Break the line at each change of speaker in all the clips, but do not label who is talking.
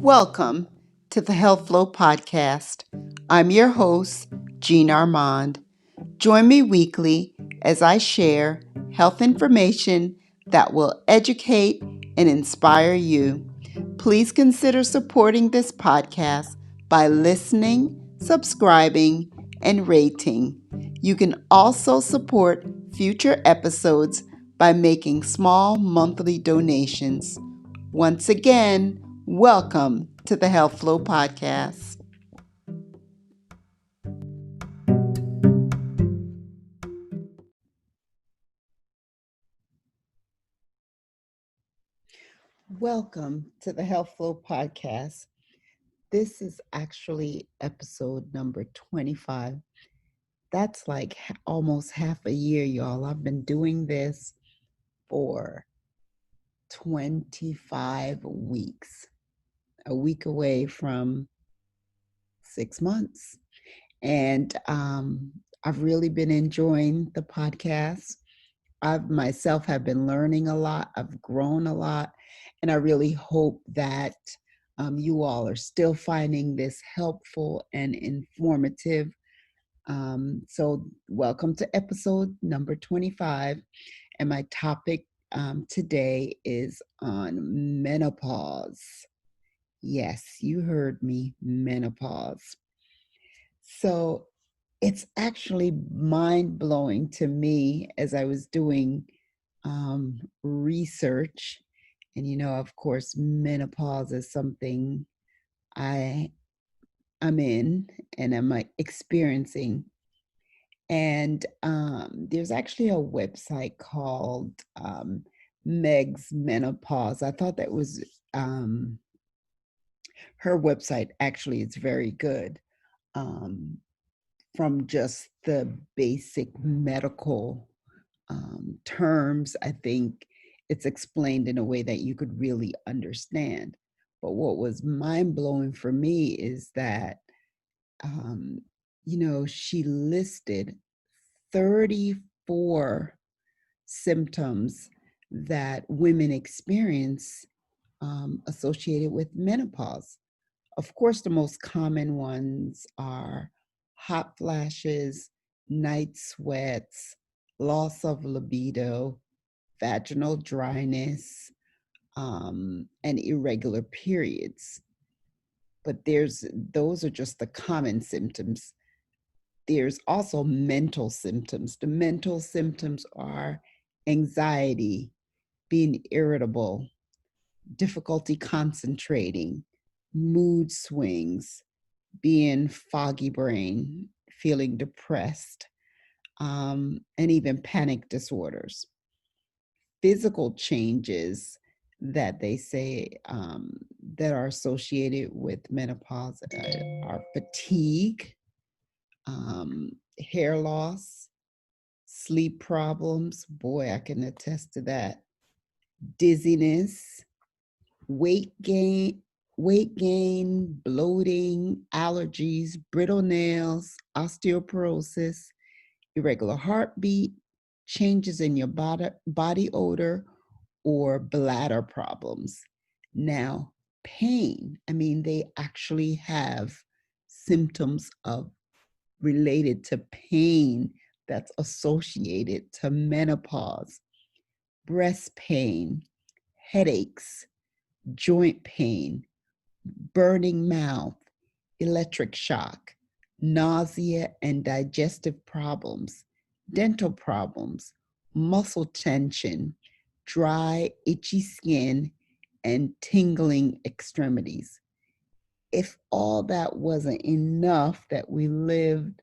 Welcome to the Health Flow Podcast. I'm your host, Jean Armand. Join me weekly as I share health information that will educate and inspire you. Please consider supporting this podcast by listening, subscribing, and rating. You can also support future episodes by making small monthly donations. Once again, welcome to the Health Flow Podcast. Welcome to the Health Flow Podcast. This is actually episode number 25. That's like almost half a year, y'all. I've been doing this for 25 weeks, a week away from 6 months. And I've really been enjoying the podcast. I've myself have been learning a lot. I've grown a lot. And I really hope that you all are still finding this helpful and informative. So, welcome to episode number 25. And my topic today is on menopause. Yes, you heard me, menopause. So, it's actually mind blowing to me as I was doing research. And, of course, menopause is something I am in and am experiencing. And there's actually a website called Meg's Menopause. I thought that was her website. Actually, it's very good. From just the basic medical terms, I think it's explained in a way that you could really understand. But what was mind blowing for me is that, she listed 34 symptoms that women experience associated with menopause. Of course, the most common ones are hot flashes, night sweats, loss of libido, vaginal dryness, and irregular periods. But those are just the common symptoms. There's also mental symptoms. The mental symptoms are anxiety, being irritable, difficulty concentrating, mood swings, being foggy brain, feeling depressed, and even panic disorders. Physical changes that they say that are associated with menopause are fatigue, hair loss, sleep problems. Boy, I can attest to that. Dizziness, weight gain, bloating, allergies, brittle nails, osteoporosis, irregular heartbeat, changes in your body odor, or bladder problems. Now, pain, they actually have symptoms of related to pain that's associated to menopause, breast pain, headaches, joint pain, burning mouth, electric shock, nausea and digestive problems, dental problems, muscle tension, dry, itchy skin, and tingling extremities. If all that wasn't enough, that we lived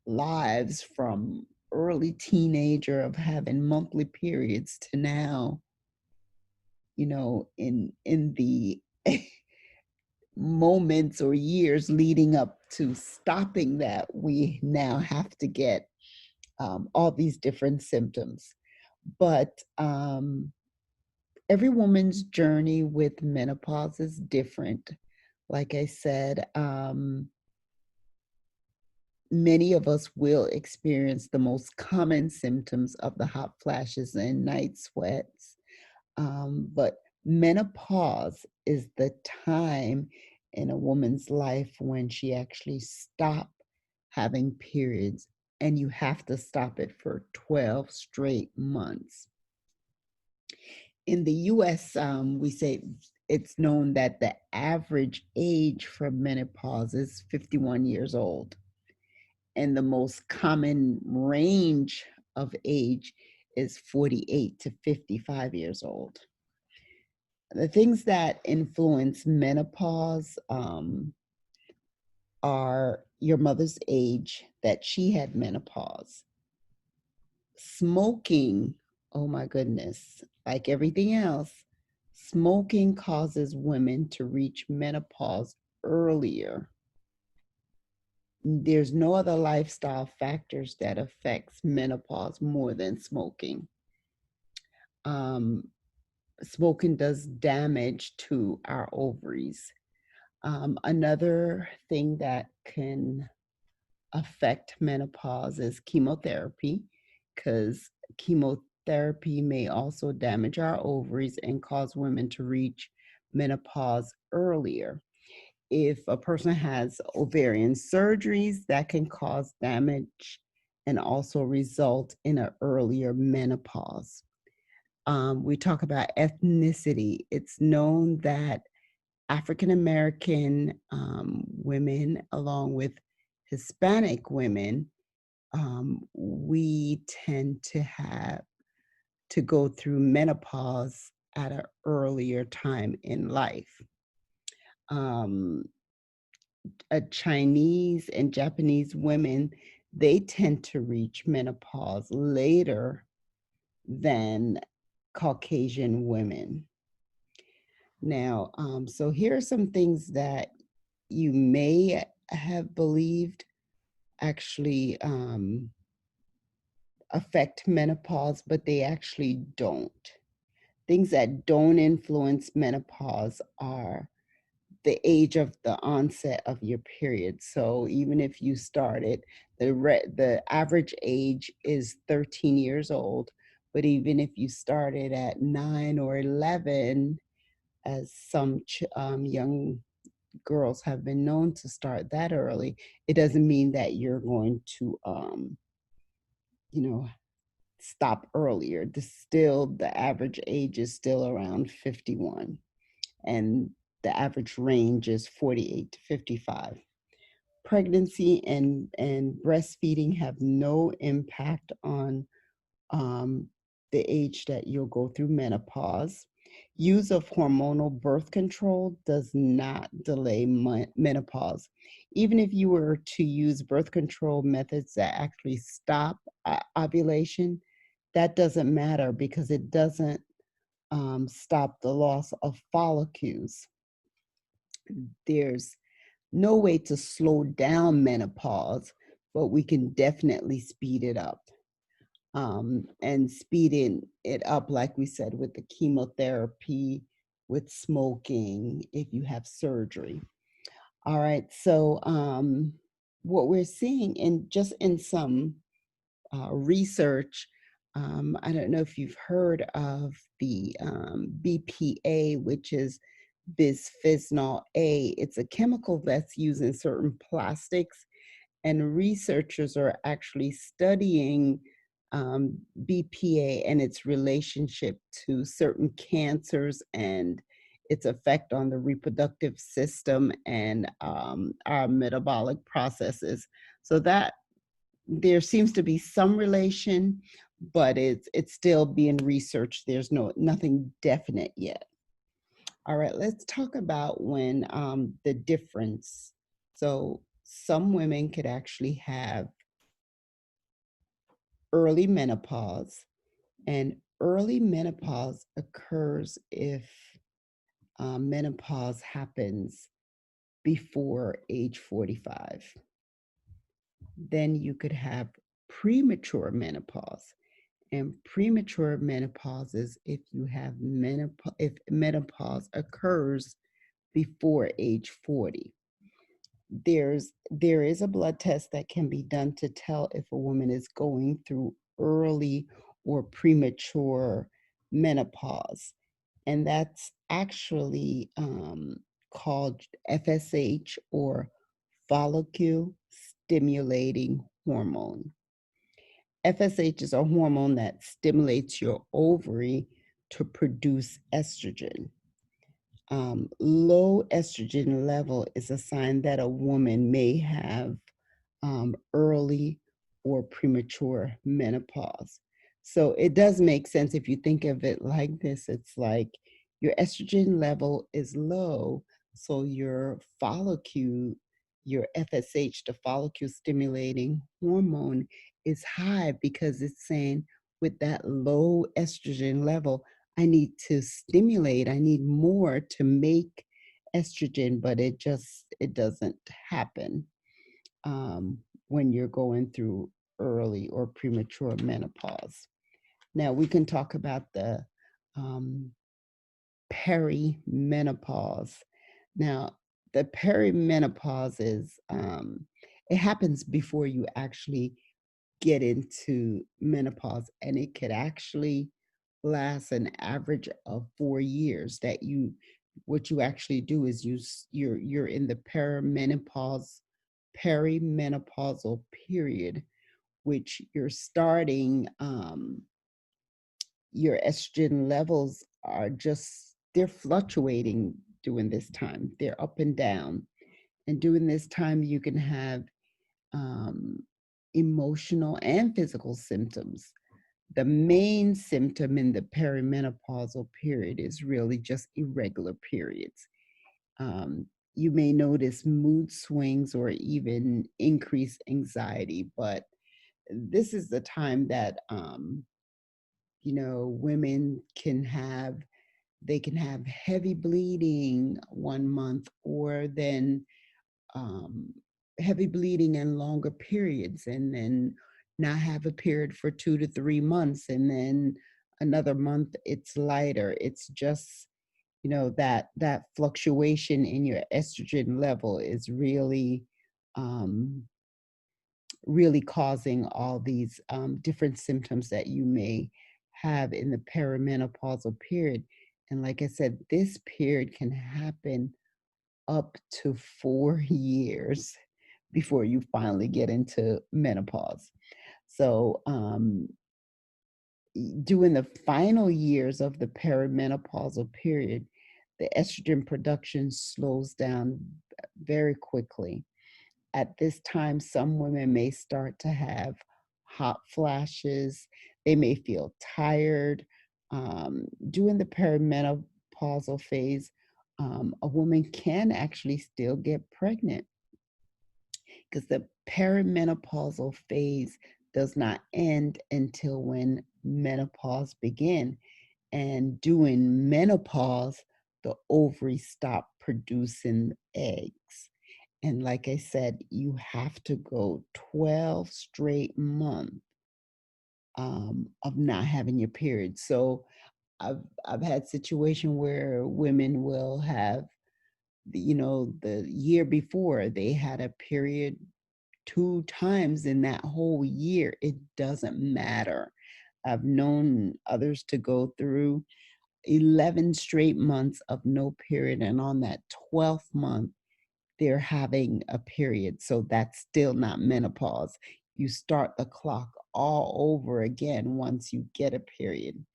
lives from early teenager of having monthly periods to now, in the moments or years leading up to stopping that, we now have to get all these different symptoms. But every woman's journey with menopause is different. Like I said, many of us will experience the most common symptoms of the hot flashes and night sweats. But Menopause is the time in a woman's life when she actually stops having periods, and you have to stop it for 12 straight months. In the US, we say it's known that the average age for menopause is 51 years old, and the most common range of age is 48 to 55 years old. The things that influence menopause are your mother's age that she had menopause. Smoking, oh my goodness, like everything else, smoking causes women to reach menopause earlier. There's no other lifestyle factors that affects menopause more than smoking. Um, Smoking does damage to our ovaries. Another thing that can affect menopause is chemotherapy, because chemotherapy may also damage our ovaries and cause women to reach menopause earlier. If a person has ovarian surgeries, that can cause damage and also result in an earlier menopause. We talk about ethnicity. It's known that African American women, along with Hispanic women, we tend to go through menopause at an earlier time in life. Um, Chinese and Japanese women, they tend to reach menopause later than Caucasian women. Now, so here are some things that you may have believed actually affect menopause, but they actually don't. Things that don't influence menopause are the age of the onset of your period. So even if you started, the average age is 13 years old, but even if you started at 9 or 11, as some young girls have been known to start that early, it doesn't mean that you're going to, you know, stop earlier. The average age is still around 51, and the average range is 48 to 55. Pregnancy and breastfeeding have no impact on um, the age that you'll go through menopause. Use of hormonal birth control does not delay menopause. Even if you were to use birth control methods that actually stop ovulation, that doesn't matter because it doesn't stop the loss of follicles. There's no way to slow down menopause, but we can definitely speed it up. And speeding it up, like we said, with the chemotherapy, with smoking, if you have surgery. All right, so what we're seeing in some research, I don't know if you've heard of the BPA, which is bisphenol A. It's a chemical that's used in certain plastics, and researchers are actually studying BPA and its relationship to certain cancers and its effect on the reproductive system and our metabolic processes. So that there seems to be some relation, but it's still being researched. There's nothing definite yet. All right, let's talk about when the difference. So some women could actually have early menopause, and early menopause occurs if menopause happens before age 45. Then you could have premature menopause. And premature menopause is if you have if menopause occurs before age 40. There is a blood test that can be done to tell if a woman is going through early or premature menopause. and that's actually called FSH, or follicle stimulating hormone. FSH is a hormone that stimulates your ovary to produce estrogen. Low estrogen level is a sign that a woman may have early or premature menopause. So it does make sense if you think of it like this. It's like your estrogen level is low, so your follicle, your FSH, the follicle stimulating hormone, is high because it's saying with that low estrogen level, I need to stimulate, I need more to make estrogen, but it doesn't happen um, when you're going through early or premature menopause. Now, we can talk about the um, peri-menopause. Now, the peri-menopause is, it happens before you actually get into menopause, and it could actually last an average of 4 years. That you, what you actually do is you're in the perimenopausal period, which you're starting, your estrogen levels are just, they're fluctuating during this time. They're up and down. And during this time, you can have um, emotional and physical symptoms. The main symptom in the perimenopausal period is really just irregular periods. Um, you may notice mood swings or even increased anxiety, but this is the time that women can have, they can have heavy bleeding 1 month, or then um, heavy bleeding and longer periods, and then not have a period for 2 to 3 months, and then another month it's lighter. It's just, that fluctuation in your estrogen level is um, really causing all these different symptoms that you may have in the perimenopausal period. And like I said, this period can happen up to 4 years before you finally get into menopause. So, during the final years of the perimenopausal period, the estrogen production slows down very quickly. At this time, some women may start to have hot flashes. They may feel tired. During the perimenopausal phase, a woman can actually still get pregnant, because the perimenopausal phase does not end until when menopause begins. And during menopause, the ovaries stop producing eggs. And like I said, you have to go 12 straight months of not having your period. So I've had situation where women will have, the year before they had a period 2 times in that whole year. It doesn't matter. I've known others to go through 11 straight months of no period, and on that 12th month they're having a period. So that's still not menopause. You start the clock all over again once you get a period.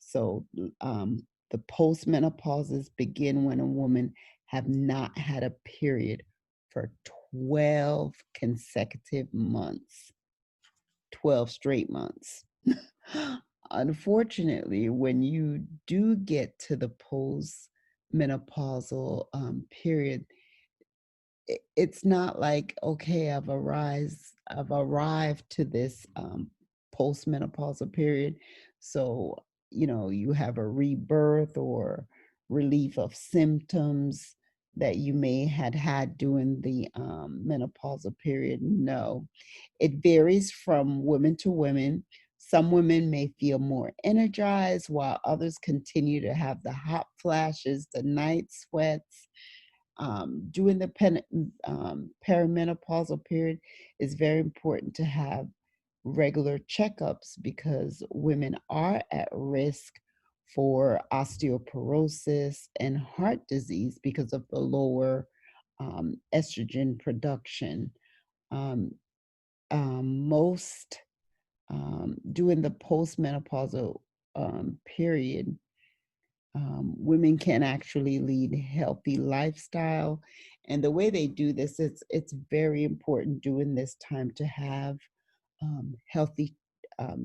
So the postmenopauses begin when a woman have not had a period for 12 consecutive months, 12 straight months. Unfortunately, when you do get to the postmenopausal period, it's not like, okay, I've arrived to this postmenopausal period, so you have a rebirth or relief of symptoms that you may had during the menopausal period. No, it varies from women to women. Some women may feel more energized, while others continue to have the hot flashes, the night sweats. During the perimenopausal period, it's very important to have regular checkups, because women are at risk for osteoporosis and heart disease because of the lower estrogen production. Um, Most during the postmenopausal period, women can actually lead healthy lifestyle, and the way they do this, it's very important during this time to have healthy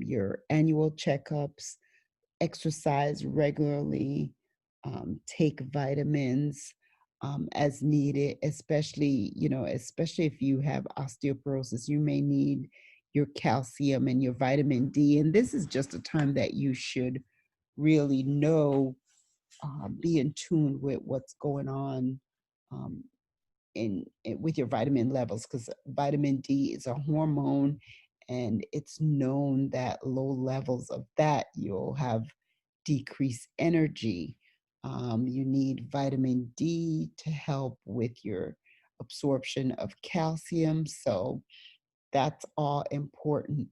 your annual checkups, exercise regularly, take vitamins as needed, especially, especially if you have osteoporosis, you may need your calcium and your vitamin D. And this is just a time that you should really know, be in tune with what's going on um, with your vitamin levels, because vitamin D is a hormone, and it's known that low levels of that you'll have decreased energy. You need vitamin D to help with your absorption of calcium, so that's all important.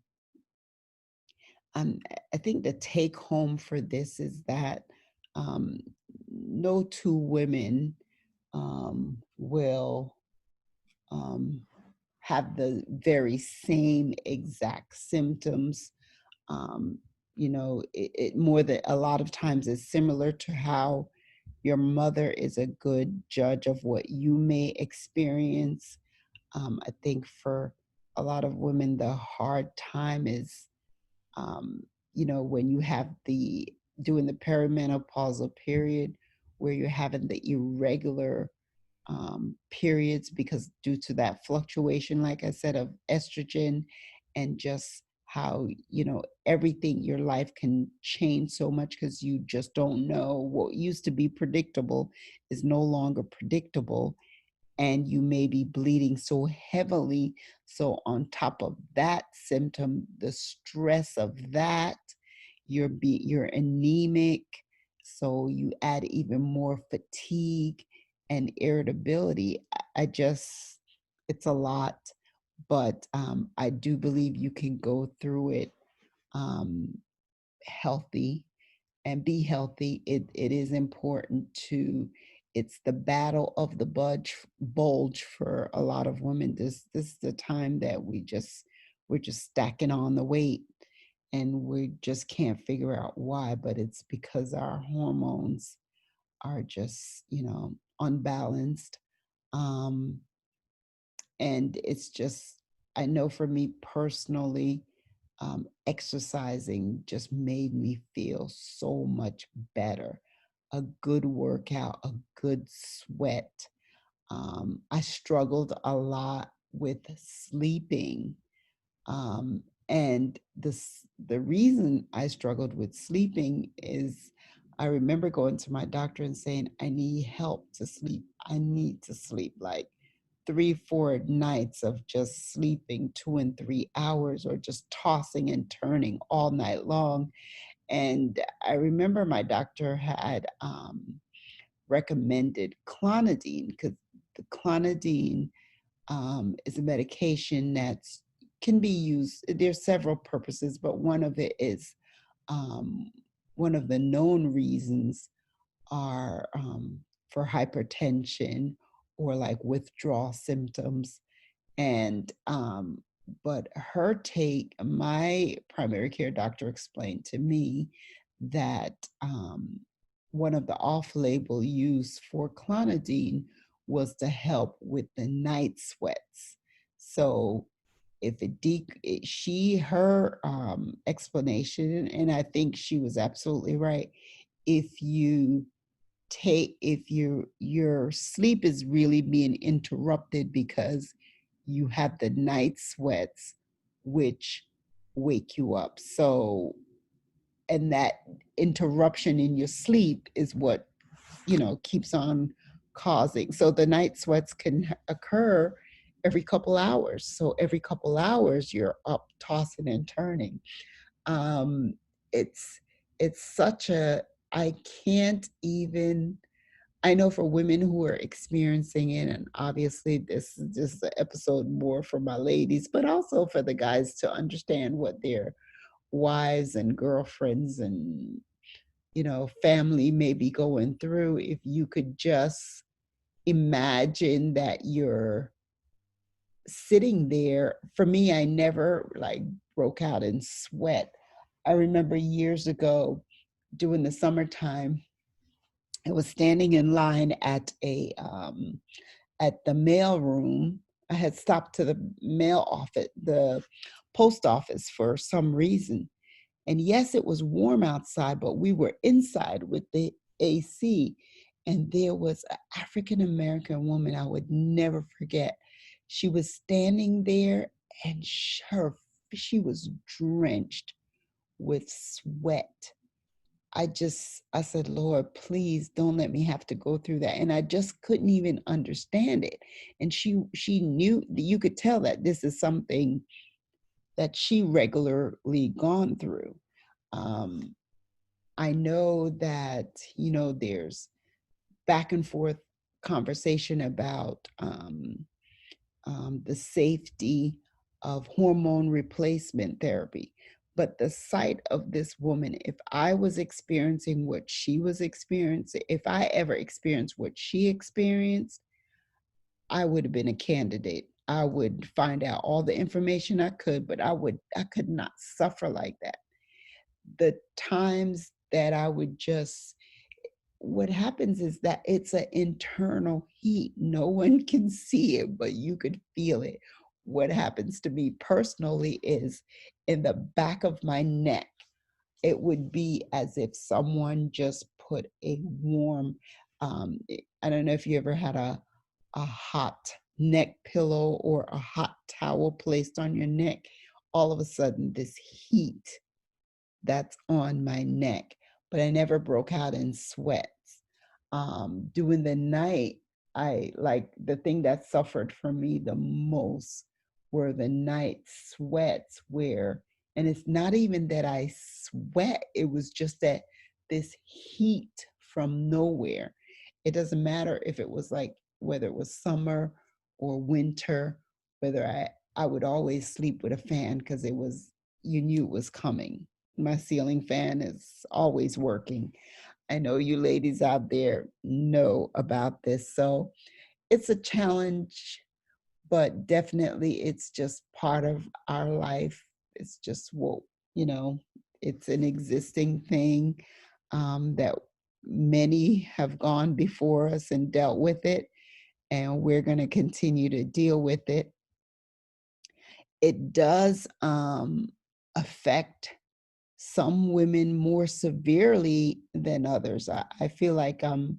I think the take home for this is that um, no two women will um, have the very same exact symptoms. Um, it more than a lot of times is similar to how your mother is a good judge of what you may experience. I think for a lot of women, the hard time is, um, when you have during the perimenopausal period where you're having the irregular periods, because due to that fluctuation, like I said, of estrogen, and just how, everything, your life can change so much because you just don't know what used to be predictable is no longer predictable, and you may be bleeding so heavily. So, on top of that symptom, the stress of that, you're anemic, so you add even more fatigue and irritability. I just, it's a lot, but I do believe you can go through it um, healthy and be healthy. It is important to. It's the battle of the bulge for a lot of women. This is the time that we're just stacking on the weight, and we just can't figure out why. But it's because our hormones are just, unbalanced. Um, and it's just, I know for me personally, exercising just made me feel so much better. A good workout, a good sweat. I struggled a lot with sleeping. And the reason I struggled with sleeping is I remember going to my doctor and saying, I need help to sleep. I need to sleep like 3, 4 nights of just sleeping 2 and 3 hours, or just tossing and turning all night long. And I remember my doctor had recommended clonidine, because the clonidine is a medication that can be used. There's several purposes, but one of it is, um, one of the known reasons are for hypertension or like withdrawal symptoms. And but my primary care doctor explained to me that one of the off-label use for clonidine was to help with the night sweats. So if her explanation, and I think she was absolutely right, if you if your sleep is really being interrupted because you have the night sweats, which wake you up. So, and that interruption in your sleep is what, keeps on causing. So the night sweats can occur every couple hours. So every couple hours you're up tossing and turning. Um, it's it's such a, I can't even, I know for women who are experiencing it, and obviously this is just an episode more for my ladies, but also for the guys to understand what their wives and girlfriends and, family may be going through, if you could just imagine that you're sitting there. For me, I never like broke out in sweat. I remember years ago during the summertime, I was standing in line at the mail room. I had stopped to the mail office, the post office for some reason. And yes, it was warm outside, but we were inside with the AC. And there was an African American woman I would never forget. She was standing there and she was drenched with sweat. I said, Lord, please don't let me have to go through that. And I just couldn't even understand it. And she knew, you could tell that this is something that she regularly gone through. Um, I know that, there's back and forth conversation about the safety of hormone replacement therapy. But the sight of this woman, if I was experiencing what she was experiencing, if I ever experienced what she experienced, I would have been a candidate. I would find out all the information I could, but I could not suffer like that. The times that I would just, what happens is that it's an internal heat. No one can see it, but you could feel it. What happens to me personally is in the back of my neck, it would be as if someone just put a warm, I don't know if you ever had a hot neck pillow or a hot towel placed on your neck. All of a sudden, this heat that's on my neck, but I never broke out in sweats. During the night, I like the thing that suffered for me the most were the night sweats where, and it's not even that I sweat, it was just that this heat from nowhere. It doesn't matter if it was like whether it was summer or winter, whether I would always sleep with a fan because it was, you knew it was coming. My ceiling fan is always working. I know you ladies out there know about this. So it's a challenge, but definitely it's just part of our life. It's just what, you know, it's an existing thing that many have gone before us and dealt with it, and we're going to continue to deal with it. It does affect some women more severely than others. I feel like I'm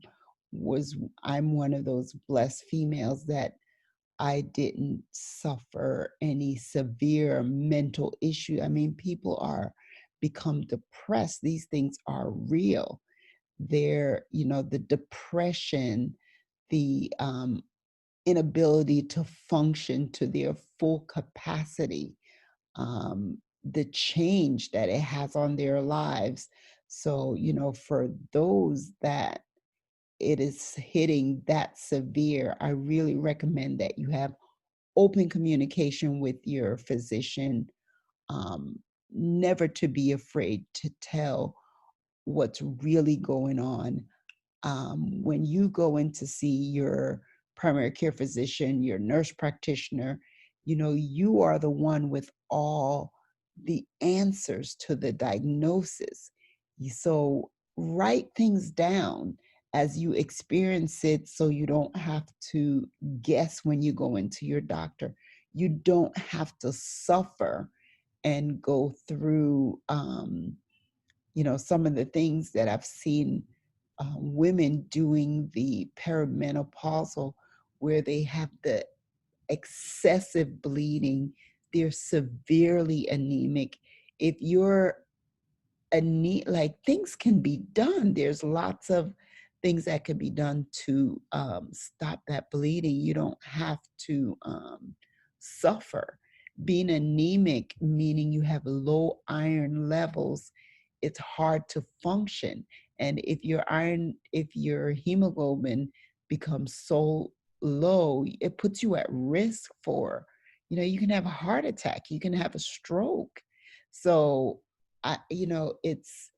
one of those blessed females that I didn't suffer any severe mental issue. I mean, people are become depressed. These things are real. They're, the depression, the inability to function to their full capacity, the change that it has on their lives. So, for those that it is hitting that severe, I really recommend that you have open communication with your physician, never to be afraid to tell what's really going on. When you go in to see your primary care physician, your nurse practitioner, you are the one with all the answers to the diagnosis. So write things down as you experience it so you don't have to guess when you go into your doctor. You don't have to suffer and go through some of the things that I've seen women doing the perimenopausal, where they have the excessive bleeding, they're severely anemic. If you're like, things can be done. There's lots of things that can be done to stop that bleeding. You don't have to suffer. Being anemic, meaning you have low iron levels, it's hard to function. And if your hemoglobin becomes so low, it puts you at risk for, you can have a heart attack, you can have a stroke. So it's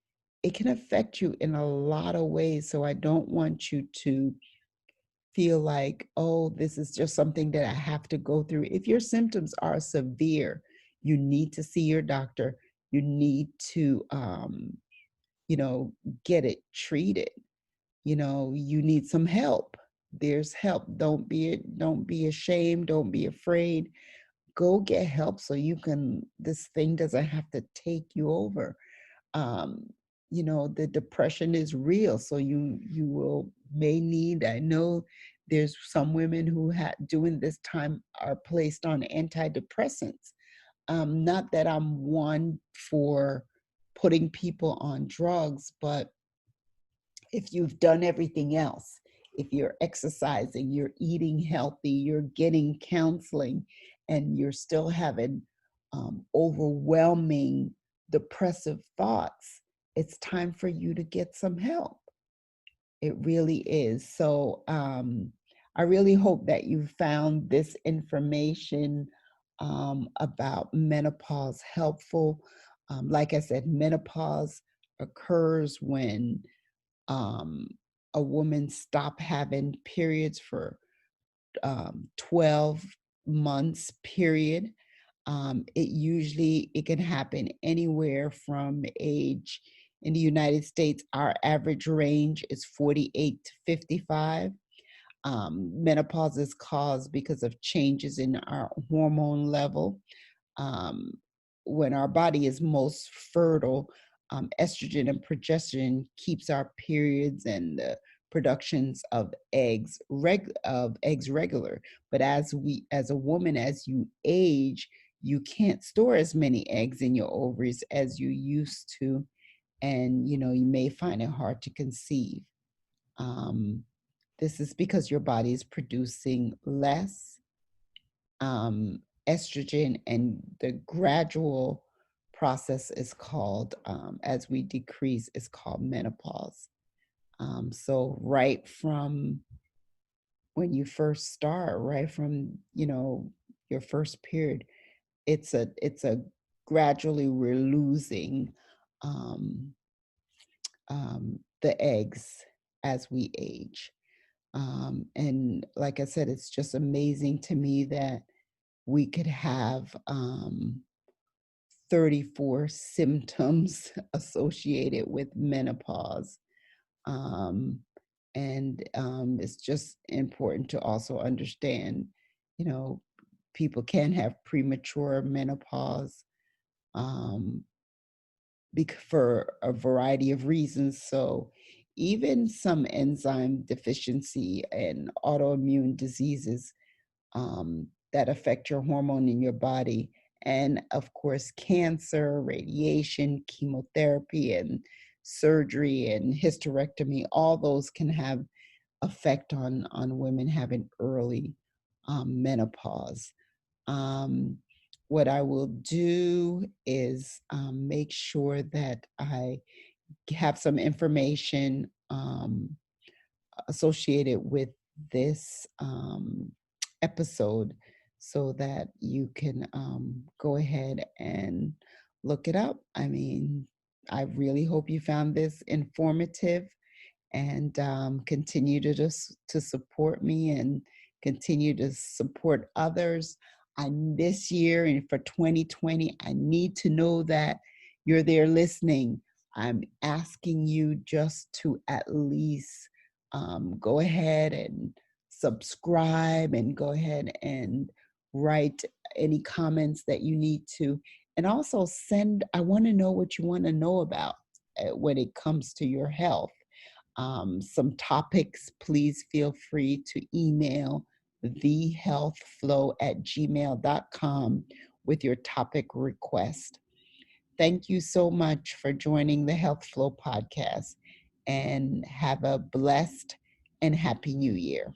it can affect you in a lot of ways. So I don't want you to feel like, oh, this is just something that I have to go through. If your symptoms are severe, you need to see your doctor. You need to, you know, get it treated. You know, you need some help. There's help. Don't be ashamed. Don't be afraid. Go get help so you can. This thing doesn't have to take you over. um, you know, the depression is real, so you will may need. I know there's some women who during this time are placed on antidepressants. Not that I'm one for putting people on drugs, but if you've done everything else, if you're exercising, you're eating healthy, you're getting counseling, and you're still having overwhelming depressive thoughts, it's time for you to get some help. It really is. So I really hope that you found this information about menopause helpful. Like I said, menopause occurs when um, a woman stop having periods for 12 months period. It can happen anywhere from age. In the United States, our average range is 48 to 55. Menopause is caused because of changes in our hormone level. um, when our body is most fertile, estrogen and progesterone keeps our periods and the productions of eggs regular. But as a woman, as you age, you can't store as many eggs in your ovaries as you used to, and you know you may find it hard to conceive. Um, this is because your body is producing less estrogen, and the gradual process is called, as we decrease, is called menopause. So right from when you first start, right from, you know, your first period, it's a gradually we're losing um, the eggs as we age. And like I said, it's just amazing to me that we could have 34 symptoms associated with menopause. Um, and it's just important to also understand, you know, people can have premature menopause um, for a variety of reasons. So, even some enzyme deficiency and autoimmune diseases that affect your hormone in your body. And of course, cancer, radiation, chemotherapy, and surgery and hysterectomy, all those can have effect on women having early menopause. Um, what I will do is make sure that I have some information associated with this episode so that you can go ahead and look it up. I mean, I really hope you found this informative, and continue to just to support me and continue to support others. This year and for 2020, I need to know that you're there listening. I'm asking you just to at least go ahead and subscribe, and go ahead and write any comments that you need to. And also I want to know what you want to know about when it comes to your health. Some topics, please feel free to email thehealthflow@gmail.com with your topic request. Thank you so much for joining the Health Flow podcast, and have a blessed and happy new year.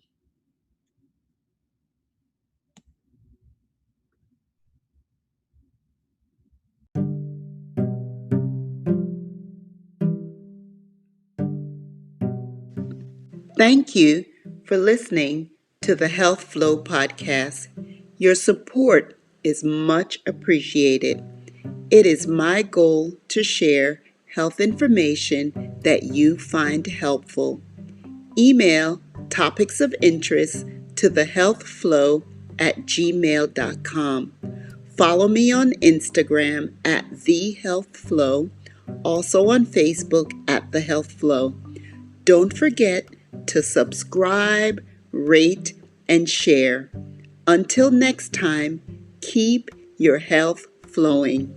Thank you for listening to the Health Flow podcast. Your support is much appreciated. It is my goal to share health information that you find helpful. Email topics of interest to thehealthflow@gmail.com. Follow me on Instagram at thehealthflow, also on Facebook at The Health Flow. Don't forget to subscribe, rate, and share. Until next time, keep your health flowing.